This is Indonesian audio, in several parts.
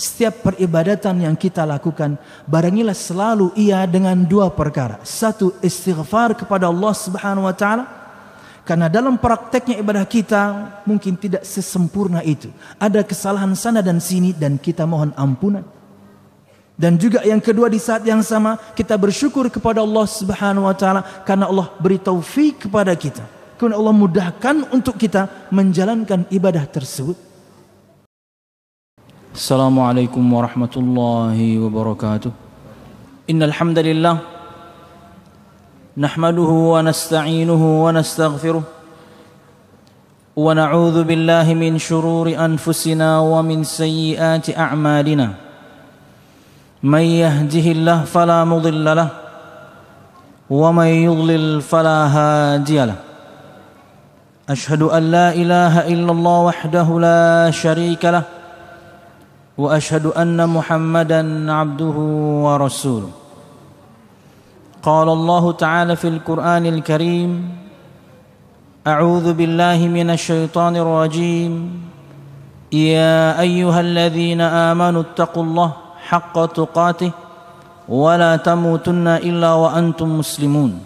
setiap peribadatan yang kita lakukan, barengilah selalu ia dengan dua perkara. Satu, istighfar kepada Allah Subhanahu wa taala, karena dalam prakteknya ibadah kita mungkin tidak sesempurna itu. Ada kesalahan sana dan sini dan kita mohon ampunan. Dan juga yang kedua, di saat yang sama kita bersyukur kepada Allah Subhanahu wa taala karena Allah beri taufik kepada kita. Karena Allah mudahkan untuk kita menjalankan ibadah tersebut. Assalamualaikum warahmatullahi wabarakatuh. Innal hamdalillah nahmaduhu wa nasta'inuhu wa nastaghfiruh wa na'udzu billahi min shururi anfusina wa min sayyiati a'malina. Man yahdihillahu fala mudilla lahu wa man yudlil fala hadiya lahu. Ashhadu an la ilaha illallah wahdahu la syarika lahu wa ashhadu anna Muhammadan abduhu wa rasuluh. Qala Allah ta'ala fil Qur'anil Karim, a'udzu billahi minasy syaithanir rajim. Ya ayyuhalladzina amanu taqullaha haqqa tuqatih wa la tamutunna illa wa antum muslimun.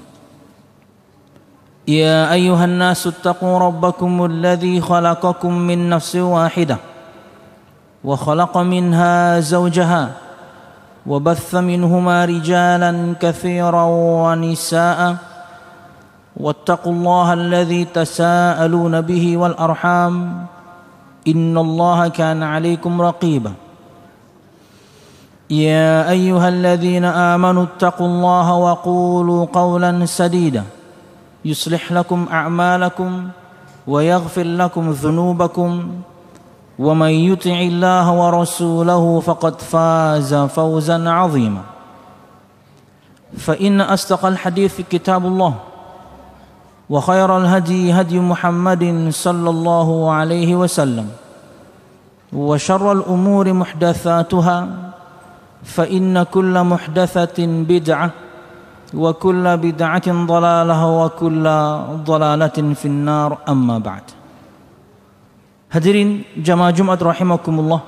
Ya ayyuhan nasu taqu rabbakumul ladzi khalaqakum min nafsin wahidah wa khalaqa minha zawjaha wa batha minhuma rijalan katsiran wa nisaa'a wattaqullaha alladzi tasaaluna bihi wal arham innallaha kana 'alaikum raqiba. يا أيها الذين آمنوا اتقوا الله وقولوا قولا سديدا يصلح لكم أعمالكم ويغفر لكم ذنوبكم ومن يطع الله ورسوله فقد فاز فوزا عظيما. فإن أصدق الحديث كتاب الله وخير الهدي هدي محمد صلى الله عليه وسلم وشر الأمور محدثاتها فإن كل محدثة بدعة وكل بدعة ضلالة وكل ضلالة في النار أما بعد. Hadirin jamaah Jumat rahimakumullah.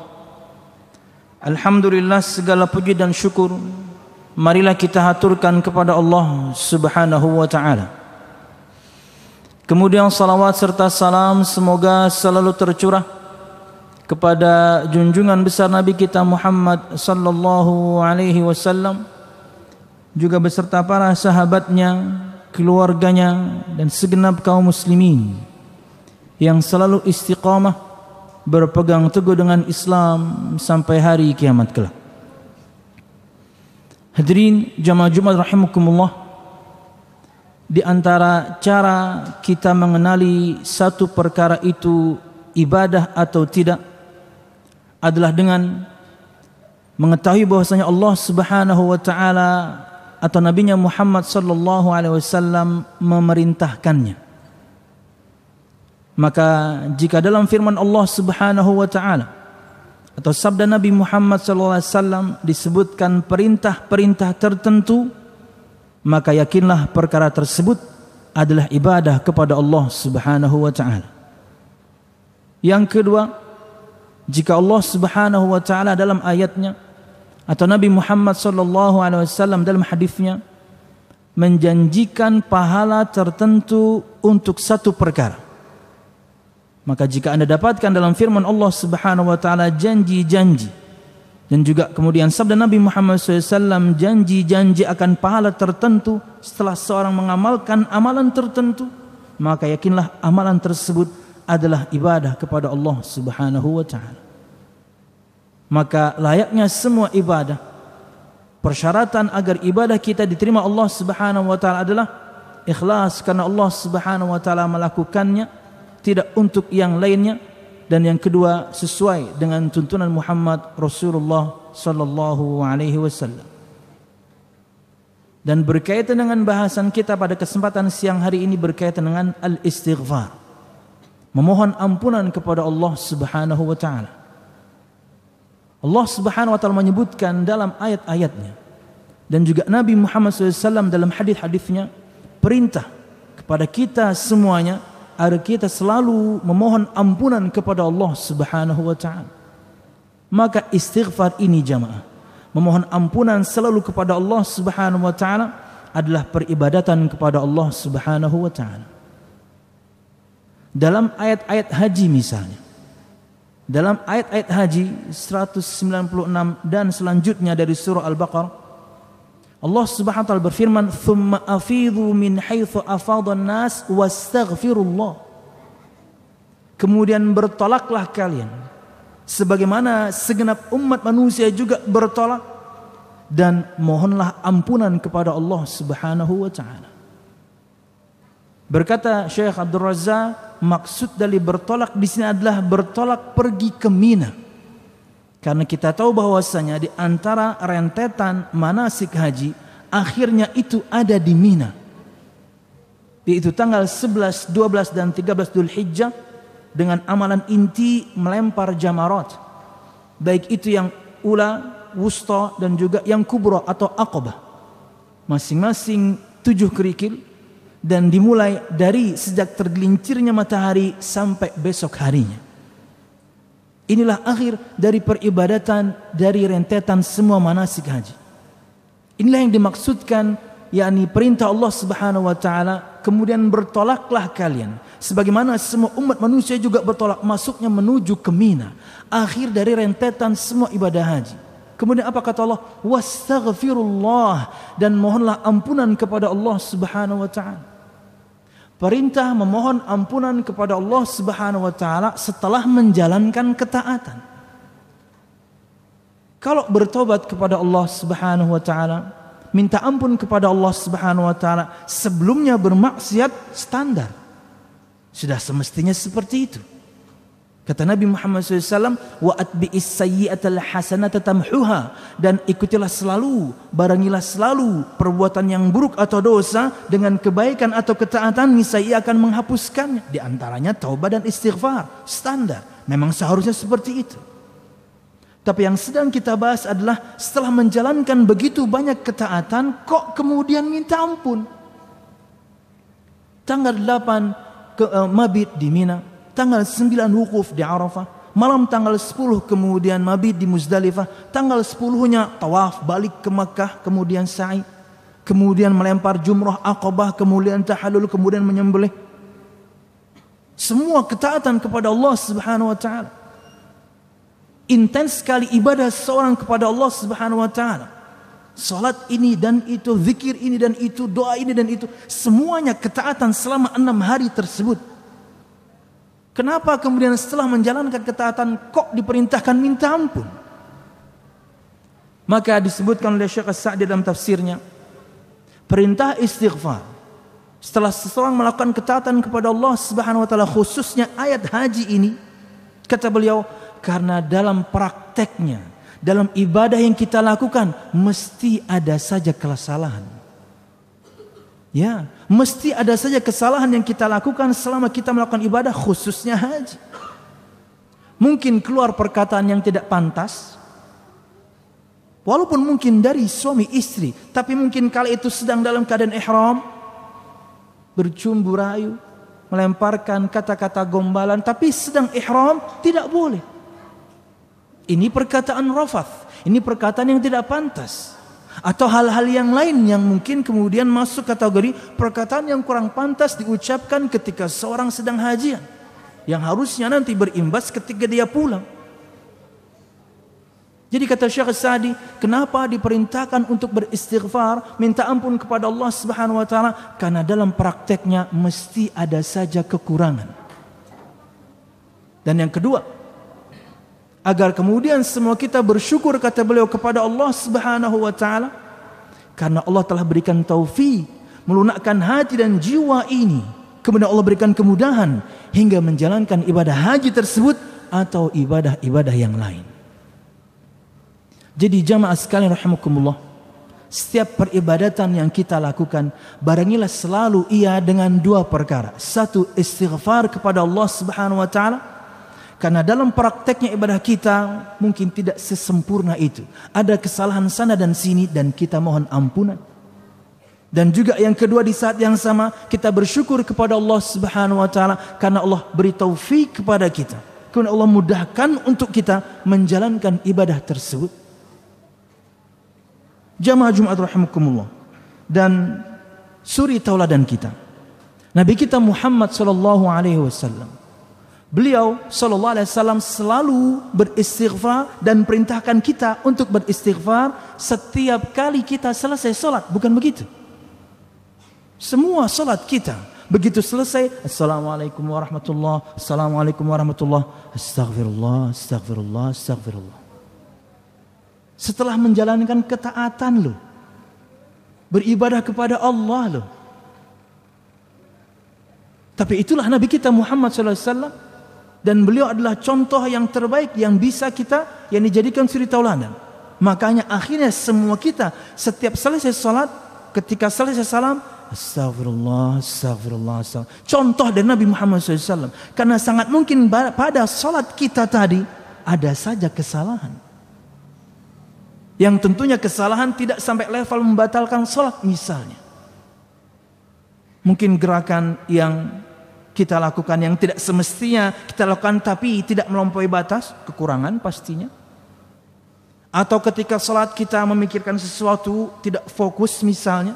Alhamdulillah, segala puji dan syukur marilah kita haturkan kepada Allah Subhanahu wa taala. Kemudian salawat serta salam semoga selalu tercurah kepada junjungan besar Nabi kita Muhammad sallallahu alaihi wasallam, juga beserta para sahabatnya, keluarganya dan segenap kaum muslimin yang selalu istiqamah berpegang teguh dengan Islam sampai hari kiamat kelak. Hadirin jamaah Jumat rahimakumullah, di antara cara kita mengenali satu perkara itu ibadah atau tidak adalah dengan mengetahui bahwasanya Allah Subhanahu wa taala atau nabinya Muhammad sallallahu alaihi wasallam memerintahkannya. Maka jika dalam firman Allah Subhanahu wa taala atau sabda Nabi Muhammad sallallahu alaihi wasallam disebutkan perintah-perintah tertentu, maka yakinlah perkara tersebut adalah ibadah kepada Allah Subhanahu wa taala. Yang kedua, jika Allah Subhanahu wa taala dalam ayatnya atau Nabi Muhammad sallallahu alaihi wasallam dalam hadisnya menjanjikan pahala tertentu untuk satu perkara, maka jika Anda dapatkan dalam firman Allah Subhanahu wa taala janji-janji dan juga kemudian sabda Nabi Muhammad SAW janji-janji akan pahala tertentu setelah seorang mengamalkan amalan tertentu, maka yakinlah amalan tersebut adalah ibadah kepada Allah Subhanahu wa taala. Maka layaknya semua ibadah, persyaratan agar ibadah kita diterima Allah Subhanahu wa taala adalah ikhlas karena Allah Subhanahu wa taala melakukannya, tidak untuk yang lainnya, dan yang kedua sesuai dengan tuntunan Muhammad Rasulullah sallallahu alaihi wasallam. Dan berkaitan dengan bahasan kita pada kesempatan siang hari ini berkaitan dengan al-istighfar, memohon ampunan kepada Allah Subhanahu wa taala. Allah Subhanahu wa taala menyebutkan dalam ayat-ayatnya dan juga Nabi Muhammad SAW dalam hadis-hadisnya perintah kepada kita semuanya agar kita selalu memohon ampunan kepada Allah Subhanahu wa taala. Maka istighfar ini jamaah, memohon ampunan selalu kepada Allah Subhanahu wa taala adalah peribadatan kepada Allah Subhanahu wa taala. Dalam ayat-ayat haji misalnya, dalam ayat-ayat haji 196 dan selanjutnya dari surah Al-Baqarah, Allah Subhanahu wa taala berfirman, "Tsumma afidhu min haitsu afadhan nas wastaghfirullah." Kemudian bertolaklah kalian sebagaimana segenap umat manusia juga bertolak, dan mohonlah ampunan kepada Allah Subhanahu wa taala. Berkata Syekh Abdul Razzaq, maksud dari bertolak di sini adalah bertolak pergi ke Mina. Karena kita tahu bahwasanya di antara rentetan manasik haji akhirnya itu ada di Mina. Yaitu tanggal 11, 12 dan 13 Dzulhijjah dengan amalan inti melempar jamarat. Baik itu yang ula, wusta dan juga yang kubra atau aqabah. Masing-masing 7 kerikil. Dan dimulai dari sejak tergelincirnya matahari sampai besok harinya. Inilah akhir dari peribadatan dari rentetan semua manasik haji. Inilah yang dimaksudkan, yakni perintah Allah Subhanahu wa taala, kemudian bertolaklah kalian sebagaimana semua umat manusia juga bertolak, masuknya menuju ke Mina, akhir dari rentetan semua ibadah haji. Kemudian apa kata Allah? Wastaghfirullah, dan mohonlah ampunan kepada Allah Subhanahu wa taala. Perintah memohon ampunan kepada Allah Subhanahu wa taala setelah menjalankan ketaatan. Kalau bertobat kepada Allah Subhanahu wa taala, minta ampun kepada Allah Subhanahu wa taala sebelumnya bermaksiat, standar. Sudah semestinya seperti itu. Kata Nabi Muhammad SAW, wa atbi'is sayyi'atal hasanata tamhuha, dan ikutilah selalu, barangilah selalu perbuatan yang buruk atau dosa dengan kebaikan atau ketaatan, niscaya akan menghapuskannya. Di antaranya taubat dan istighfar, standar. Memang seharusnya seperti itu. Tapi yang sedang kita bahas adalah setelah menjalankan begitu banyak ketaatan, kok kemudian minta ampun. Tanggal 8 mabit di Mina, tanggal 9 wukuf di Arafah, malam tanggal 10 kemudian mabit di Muzdalifah, tanggal 10-nya tawaf balik ke Makkah, kemudian sa'i, kemudian melempar jumrah aqabah, kemudian tahallul, kemudian menyembelih. Semua ketaatan kepada Allah Subhanahu wa taala. Intens sekali ibadah seorang kepada Allah Subhanahu wa taala. Salat ini dan itu, zikir ini dan itu, doa ini dan itu, semuanya ketaatan selama 6 hari tersebut. Kenapa kemudian setelah menjalankan ketaatan kok diperintahkan minta ampun? Maka disebutkan oleh Syekh As-Sa'di dalam tafsirnya, perintah istighfar setelah seseorang melakukan ketaatan kepada Allah Subhanahu wa taala, khususnya ayat haji ini, kata beliau, karena dalam prakteknya, dalam ibadah yang kita lakukan mesti ada saja kesalahan. Ya, mesti ada saja kesalahan yang kita lakukan selama kita melakukan ibadah, khususnya haji. Mungkin keluar perkataan yang tidak pantas, walaupun mungkin dari suami istri, tapi mungkin kala itu sedang dalam keadaan ihram, bercumbu rayu, melemparkan kata-kata gombalan, tapi sedang ihram, tidak boleh. Ini perkataan rafath, ini perkataan yang tidak pantas. Atau hal-hal yang lain yang mungkin kemudian masuk kategori perkataan yang kurang pantas diucapkan ketika seorang sedang hajian, yang harusnya nanti berimbas ketika dia pulang. Jadi kata Syekh Sa'di, kenapa diperintahkan untuk beristighfar, minta ampun kepada Allah Subhanahu wa taala? Karena dalam prakteknya mesti ada saja kekurangan. Dan yang kedua, agar kemudian semua kita bersyukur, kata beliau, kepada Allah Subhanahu wa taala, karena Allah telah berikan taufik melunakkan hati dan jiwa ini, kemudian Allah berikan kemudahan hingga menjalankan ibadah haji tersebut atau ibadah-ibadah yang lain. Jadi jamaah sekalian rahimakumullah, setiap peribadatan yang kita lakukan, barangilah selalu ia dengan 2 perkara. 1, istighfar kepada Allah Subhanahu wa taala, karena dalam prakteknya ibadah kita mungkin tidak sesempurna itu. Ada kesalahan sana dan sini dan kita mohon ampunan. Dan juga yang kedua, di saat yang sama kita bersyukur kepada Allah Subhanahu wa taala karena Allah beri taufik kepada kita kemudian Allah mudahkan untuk kita menjalankan ibadah tersebut. Jamaah Jumat rahimakumullah, dan suri tauladan kita Nabi kita Muhammad sallallahu alaihi wasallam. Beliau sallallahu alaihi wasallam selalu beristighfar dan perintahkan kita untuk beristighfar setiap kali kita selesai salat, bukan begitu? Semua salat kita begitu selesai, assalamualaikum warahmatullah, assalamualaikum warahmatullah, astagfirullah, astagfirullah, astagfirullah. Setelah menjalankan ketaatan lo, beribadah kepada Allah lo. Tapi itulah Nabi kita Muhammad sallallahu alaihi wasallam, dan beliau adalah contoh yang terbaik yang bisa kita yang dijadikan suri tauladan. Makanya akhirnya semua kita setiap selesai salat, ketika selesai salam, astagfirullah, astagfirullah, astagfirullah. Contoh dari Nabi Muhammad SAW. Karena sangat mungkin pada salat kita tadi ada saja kesalahan. Yang tentunya kesalahan tidak sampai level membatalkan salat misalnya. Mungkin gerakan yang kita lakukan yang tidak semestinya kita lakukan tapi tidak melampaui batas, kekurangan pastinya. Atau ketika salat kita memikirkan sesuatu tidak fokus misalnya.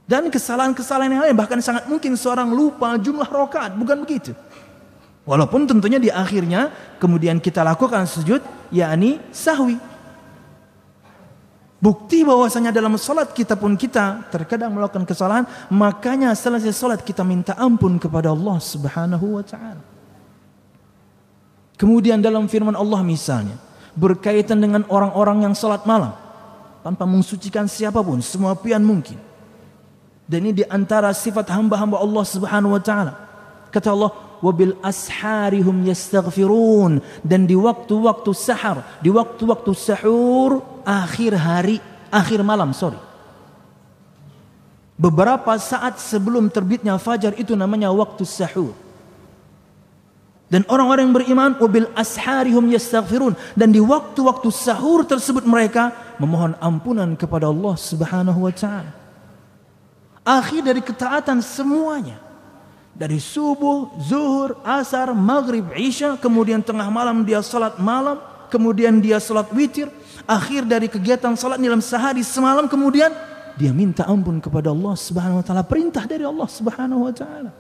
Dan kesalahan-kesalahan yang lain, bahkan sangat mungkin seorang lupa jumlah rakaat, bukan begitu. Walaupun tentunya di akhirnya kemudian kita lakukan sujud, yakni sahwi. Bukti bahwasanya dalam salat kita pun kita terkadang melakukan kesalahan, makanya selesai salat kita minta ampun kepada Allah Subhanahu wa taala. Kemudian dalam firman Allah misalnya, berkaitan dengan orang-orang yang salat malam tanpa mensucikan siapapun, semua pian mungkin. Dan ini di antara sifat hamba-hamba Allah Subhanahu wa taala. Kata Allah, wabil asharihum yastaghfirun, dan di waktu-waktu sahar, di waktu-waktu sahur, akhir malam, beberapa saat sebelum terbitnya fajar, itu namanya waktu sahur. Dan orang-orang yang beriman, wabil asharihum yastaghfirun, dan di waktu-waktu sahur tersebut mereka memohon ampunan kepada Allah Subhanahu wa taala. Akhir dari ketaatan semuanya, dari subuh, zuhur, asar, maghrib, isya, kemudian tengah malam dia salat malam, kemudian dia salat witir, akhir dari kegiatan salat dalam sehari semalam, kemudian dia minta ampun kepada Allah Subhanahu wa taala, perintah dari Allah Subhanahu wa taala.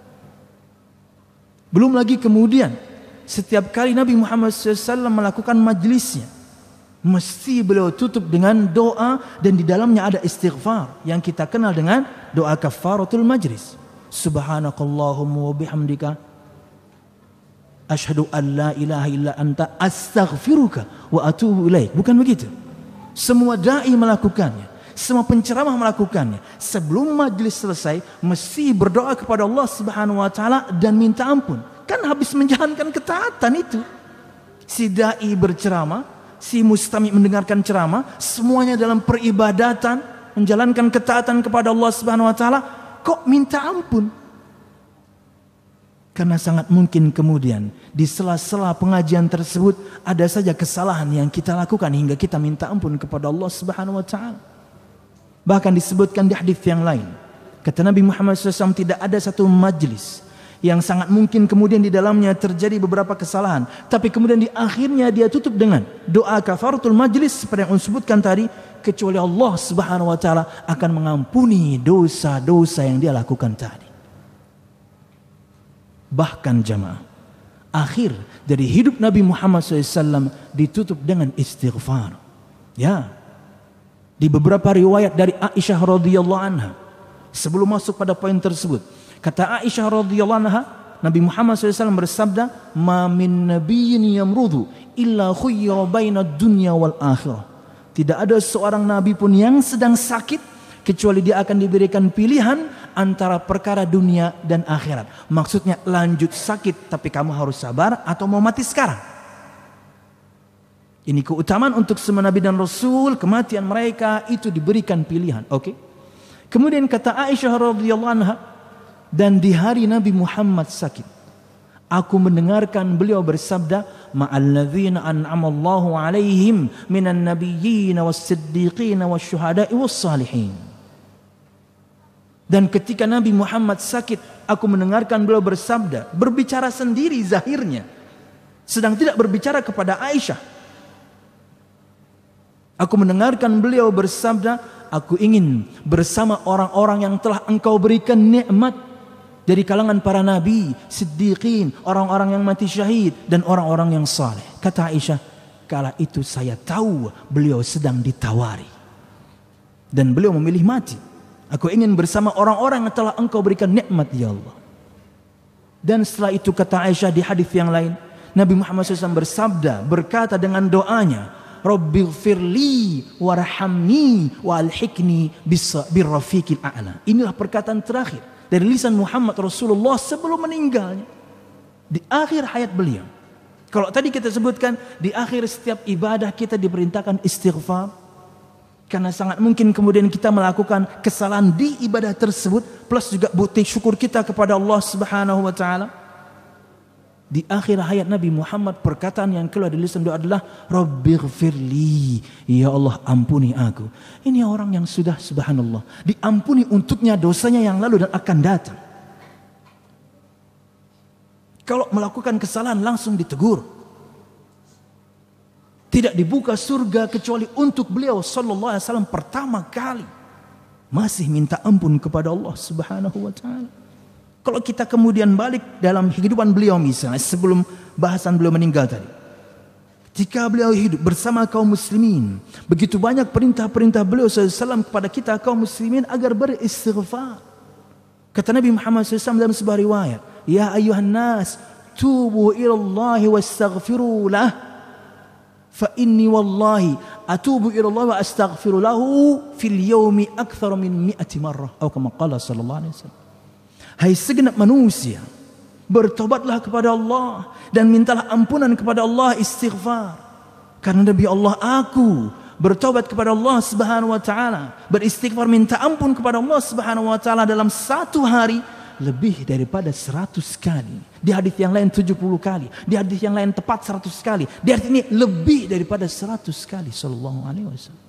Belum lagi kemudian setiap kali Nabi Muhammad SAW melakukan majlisnya, mesti beliau tutup dengan doa, dan di dalamnya ada istighfar yang kita kenal dengan doa kafaratul majlis. Subhanakallahumma wa bihamdika asyhadu an la ilaha illa anta astaghfiruka wa atubu ilaik. Bukan begitu? Semua dai melakukannya, semua penceramah melakukannya. Sebelum majlis selesai mesti berdoa kepada Allah Subhanahu wa taala dan minta ampun. Kan habis menjalankan ketaatan itu. Si dai berceramah, si mustami mendengarkan ceramah, semuanya dalam peribadatan, menjalankan ketaatan kepada Allah Subhanahu wa taala, kok minta ampun? Karena sangat mungkin kemudian di sela-sela pengajian tersebut ada saja kesalahan yang kita lakukan hingga kita minta ampun kepada Allah Subhanahu wa taala. Bahkan disebutkan di hadis yang lain, kata Nabi Muhammad SAW, tidak ada satu majlis yang sangat mungkin kemudian di dalamnya terjadi beberapa kesalahan, tapi kemudian di akhirnya dia tutup dengan doa kafaratul majlis seperti yang disebutkan tadi, kecuali Allah Subhanahu wa taala akan mengampuni dosa-dosa yang dia lakukan tadi. Bahkan jamaah, akhir dari hidup Nabi Muhammad SAW ditutup dengan istighfar. Ya, di beberapa riwayat dari Aisyah radhiyallahu anha, sebelum masuk pada poin tersebut, kata Aisyah radhiyallahu anha, Nabi Muhammad SAW bersabda, "Ma min nabiyyin yamrudu illa khuyyira baina dunya wal akhirah." Tidak ada seorang nabi pun yang sedang sakit kecuali dia akan diberikan pilihan antara perkara dunia dan akhirat. Maksudnya lanjut sakit tapi kamu harus sabar, atau mau mati sekarang. Ini keutamaan untuk semua nabi dan rasul, kematian mereka itu diberikan pilihan. Oke. Kemudian kata Aisyah radhiyallahu anha, dan di hari Nabi Muhammad sakit, aku mendengarkan beliau bersabda, ma'alladzina an'amallahu alaihim minan nabiyyin was-siddiqin wasyuhada'i was-salihin. Dan ketika Nabi Muhammad sakit, aku mendengarkan beliau bersabda, berbicara sendiri zahirnya, sedang tidak berbicara kepada Aisyah. Aku mendengarkan beliau bersabda, aku ingin bersama orang-orang yang telah engkau berikan nikmat dari kalangan para nabi, siddiqin, orang-orang yang mati syahid, dan orang-orang yang saleh. Kata Aisyah, kala itu saya tahu beliau sedang ditawari dan beliau memilih mati. Aku ingin bersama orang-orang yang telah engkau berikan nikmat, ya Allah. Dan setelah itu kata Aisyah di hadis yang lain, Nabi Muhammad SAW bersabda, berkata dengan doanya, Rabbighfirli warhamni walhiqni birrafiqil a'la. Inilah perkataan terakhir dari lisan Muhammad Rasulullah sebelum meninggalnya, di akhir hayat beliau. Kalau tadi kita sebutkan di akhir setiap ibadah kita diperintahkan istighfar, karena sangat mungkin kemudian kita melakukan kesalahan di ibadah tersebut, plus juga bukti syukur kita kepada Allah Subhanahu wa taala. Di akhir hayat Nabi Muhammad, perkataan yang keluar dari lisan doa adalah Rabbighfirli, ya Allah ampuni aku. Ini orang yang sudah subhanallah diampuni untuknya dosanya yang lalu dan akan datang. Kalau melakukan kesalahan langsung ditegur. Tidak dibuka surga kecuali untuk beliau sallallahu alaihi wasallam pertama kali. Masih minta ampun kepada Allah Subhanahu wa taala. Kalau kita kemudian balik dalam kehidupan beliau misalnya sebelum bahasan beliau meninggal tadi. Ketika beliau hidup bersama kaum muslimin, begitu banyak perintah-perintah beliau sallallahu alaihi wasallam kepada kita kaum muslimin agar beristighfar. Kata Nabi Muhammad SAW dalam sebuah riwayat, ya ayuhan nas, tubu ilallahi wastaghfiru lah. Fa inni wallahi atubu ila Allah wa astaghfiru lahu fil yawmi akthar min 100 marrah atau kama qala sallallahu alaihi wasallam. Hai segenap manusia, bertobatlah kepada Allah dan mintalah ampunan kepada Allah, istighfar. Karena Nabi Allah aku bertobat kepada Allah Subhanahu wa taala, beristighfar minta ampun kepada Allah Subhanahu wa taala dalam satu hari lebih daripada 100 kali. Di hadis yang lain 70 kali. Di hadis yang lain tepat 100 kali. Di hadis ini lebih daripada 100 kali sallallahu alaihi wasallam.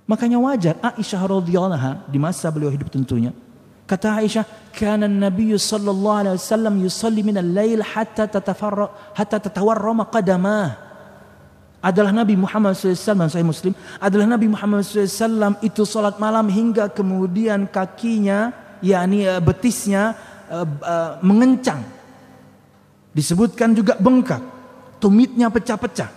Makanya wajar Aisyah radhiyallahu anha di masa beliau hidup tentunya. Kata Aisyah, "Kana an-nabiy sallallahu alaihi wasallam yusalli min al-lail hatta tatawarrama qadamah." Adalah Nabi Muhammad SAW, Sahih Muslim, adalah Nabi Muhammad SAW itu salat malam hingga kemudian kakinya, yakni betisnya mengencang. Disebutkan juga bengkak, tumitnya pecah-pecah.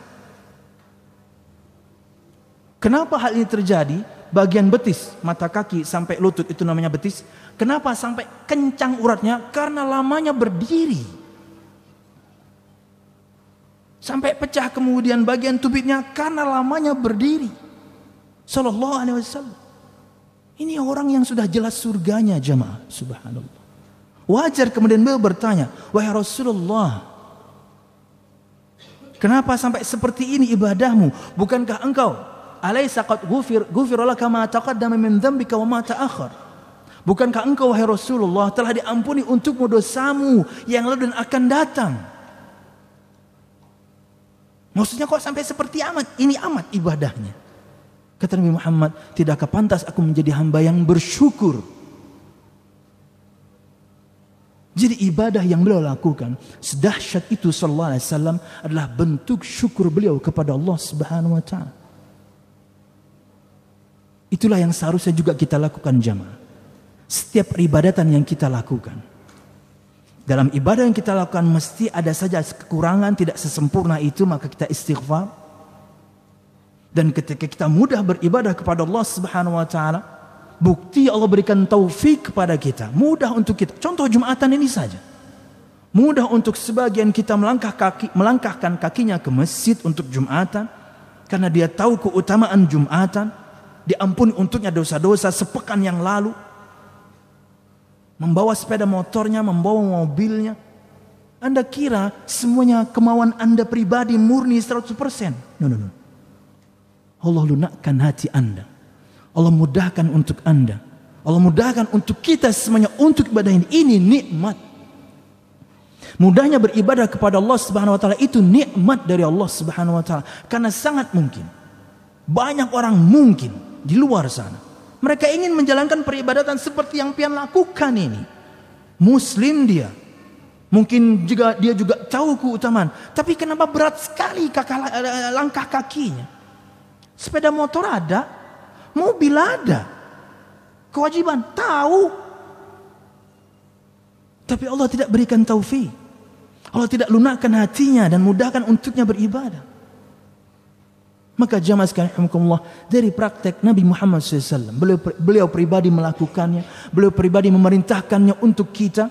Kenapa hal ini terjadi? Bagian betis, mata kaki sampai lutut itu namanya betis. Kenapa sampai kencang uratnya? Karena lamanya berdiri. Sampai pecah kemudian bagian tumitnya karena lamanya berdiri. Sallallahu alaihi wasallam. Ini orang yang sudah jelas surganya jemaah, subhanallah. Wajar kemudian beliau bertanya, wahai Rasulullah, kenapa sampai seperti ini ibadahmu? Bukankah engkau alaysa qad ghufira laka ma taqaddama min dzambika wa ma ta'akhkhar? Bukankah engkau wahai Rasulullah telah diampuni untukmu dosamu yang lalu dan akan datang? Maksudnya kok sampai seperti amat? Ini amat ibadahnya. Kata Nabi Muhammad, tidakkah pantas aku menjadi hamba yang bersyukur? Jadi ibadah yang beliau lakukan sedahsyat itu sallallahu alaihi wasallam adalah bentuk syukur beliau kepada Allah Subhanahu wa taala. Itulah yang seharusnya juga kita lakukan jamaah. Setiap peribadatan yang kita lakukan, dalam ibadah yang kita lakukan mesti ada saja kekurangan, tidak sesempurna itu, maka kita istighfar. Dan ketika kita mudah beribadah kepada Allah Subhanahu wa taala, bukti Allah berikan taufik kepada kita, mudah untuk kita. Contoh Jumatan ini saja. Mudah untuk sebagian kita melangkahkan kakinya ke masjid untuk Jumatan karena dia tahu keutamaan Jumatan, diampuni untuknya dosa-dosa sepekan yang lalu. Membawa sepeda motornya, membawa mobilnya. Anda kira semuanya kemauan Anda pribadi murni 100%? No. Allah lunakkan hati Anda. Allah mudahkan untuk Anda. Allah mudahkan untuk kita semuanya untuk ibadah ini. Ini nikmat. Mudahnya beribadah kepada Allah Subhanahu wa taala itu nikmat dari Allah Subhanahu wa taala. Karena sangat mungkin banyak orang mungkin di luar sana Mereka ingin menjalankan peribadatan seperti yang pian lakukan ini. Muslim dia. Mungkin juga dia juga tahu keutamaan, tapi kenapa berat sekali langkah kakinya? Sepeda motor ada, mobil ada, kewajiban tahu, tapi Allah tidak berikan taufik. Allah tidak lunakkan hatinya dan mudahkan untuknya beribadah. Maka jamaah sekalian rahimakumullah, dari praktek Nabi Muhammad SAW, beliau pribadi melakukannya, beliau pribadi memerintahkannya untuk kita,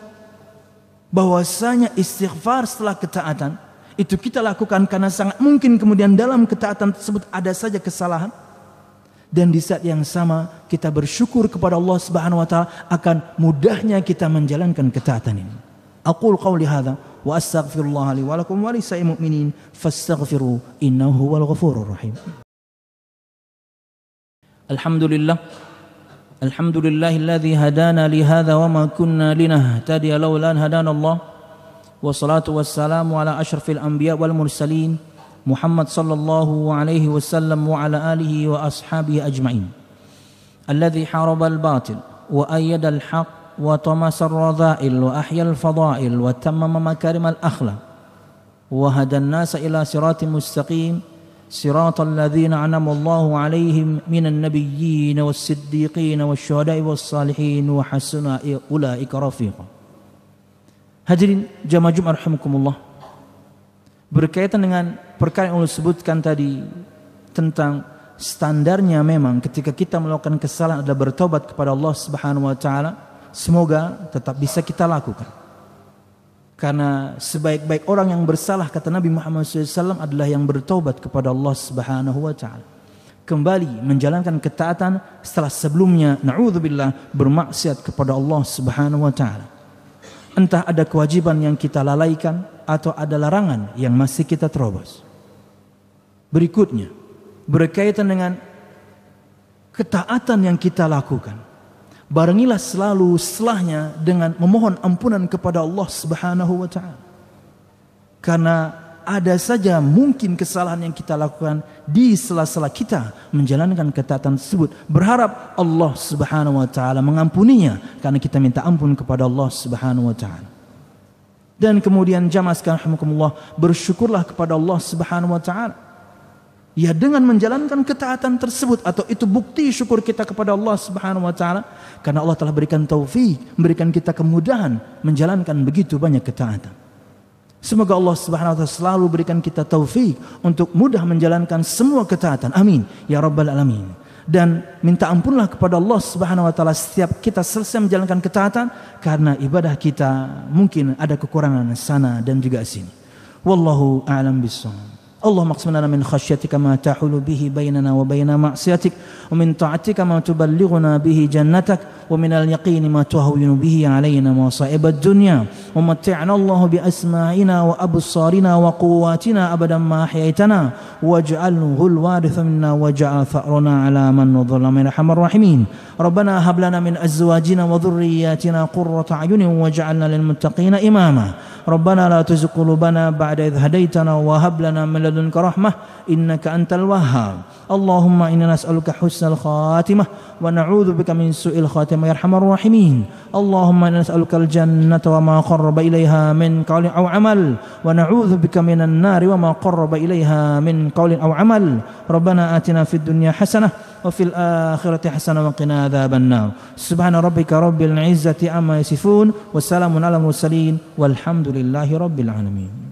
bahwasanya istighfar setelah ketaatan itu kita lakukan karena sangat mungkin kemudian dalam ketaatan tersebut ada saja kesalahan, dan di saat yang sama kita bersyukur kepada Allah Subhanahu wa taala akan mudahnya kita menjalankan ketaatan ini. Aqul qauli hadza wa astaghfirullah li wa lakum wa lisa'il mu'minin fastaghfiru innahu huwal ghafurur rahim. Alhamdulillah الحمد لله الذي هدانا لهذا وما كنا لنهتدي لولا أن هدانا الله والصلاة والسلام على أشرف الأنبياء والمرسلين محمد صلى الله عليه وسلم وعلى آله وأصحابه أجمعين الذي حارب الباطل وأيد الحق وطمس الرذائل وأحيا الفضائل وتمم مكارم الأخلاق وهدى الناس إلى صراط مستقيم صراط الذين أنعم الله عليهم من النبيين والصديقين والشهداء والصالحين وحسن أولئك رفيقا. Hadirin jamaah Jumat rahimakumullah, berkaitan dengan perkara yang Allah sebutkan tadi tentang standarnya, memang ketika kita melakukan kesalahan adalah bertobat kepada Allah Subhanahu wa taala, semoga tetap bisa kita lakukan. Karena sebaik-baik orang yang bersalah, kata Nabi Muhammad SAW, adalah yang bertaubat kepada Allah Subhanahu wa taala, kembali menjalankan ketaatan setelah sebelumnya na'udzubillah bermaksiat kepada Allah Subhanahu wa taala. Entah ada kewajiban yang kita lalaikan atau ada larangan yang masih kita terobos. Berikutnya berkaitan dengan ketaatan yang kita lakukan, barengilah selalu setelahnya dengan memohon ampunan kepada Allah Subhanahu wa taala. Karena ada saja mungkin kesalahan yang kita lakukan di sela-sela kita menjalankan ketaatan tersebut, berharap Allah Subhanahu wa taala mengampuninya karena kita minta ampun kepada Allah Subhanahu wa taala. Dan kemudian jamaah sekalian rahimakumullah, bersyukurlah kepada Allah Subhanahu wa taala. Ya, dengan menjalankan ketaatan tersebut, atau itu bukti syukur kita kepada Allah Subhanahu wa taala, karena Allah telah berikan taufik, memberikan kita kemudahan menjalankan begitu banyak ketaatan. Semoga Allah Subhanahu wa taala selalu berikan kita taufik untuk mudah menjalankan semua ketaatan. Amin ya rabbal alamin. Dan minta ampunlah kepada Allah Subhanahu wa taala setiap kita selesai menjalankan ketaatan, karena ibadah kita mungkin ada kekurangan sana dan juga sini. Wallahu a'lam bissawab. اللهم اقسم لنا من خشيتك ما تحول به بيننا وبين معصيتك ومن طاعتك ما تبلغنا به جنتك ومن اليقين ما تهون به علينا مصائب الدنيا ومتعنا الله بأسماعنا وأبصارنا وقواتنا أبدا ما أحييتنا واجعله الوارث منا واجعل ثأرنا على من ظلم يا أرحم الراحمين ربنا هب لنا من أزواجنا وذرياتنا قرة أعين واجعلنا للمتقين إماما ربنا لا تزغ قلوبنا بعد إذ هديتنا وهب لنا من لدنك رحمة إنك أنت الوهاب اللهم إنا نسألك حسن الخاتمة ونعوذ بك من سوء الخاتمة يا أرحم الراحمين اللهم إنا نسألك الجنة وما قرب إليها من قول أو عمل ونعوذ بك من النار وما قرب إليها من قول أو عمل ربنا آتنا في الدنيا حسنة وفي الآخرة حسنة وقنا عذاب النار سبحان ربك رب العزة عما يصفون وسلام على المرسلين والحمد لله رب العالمين.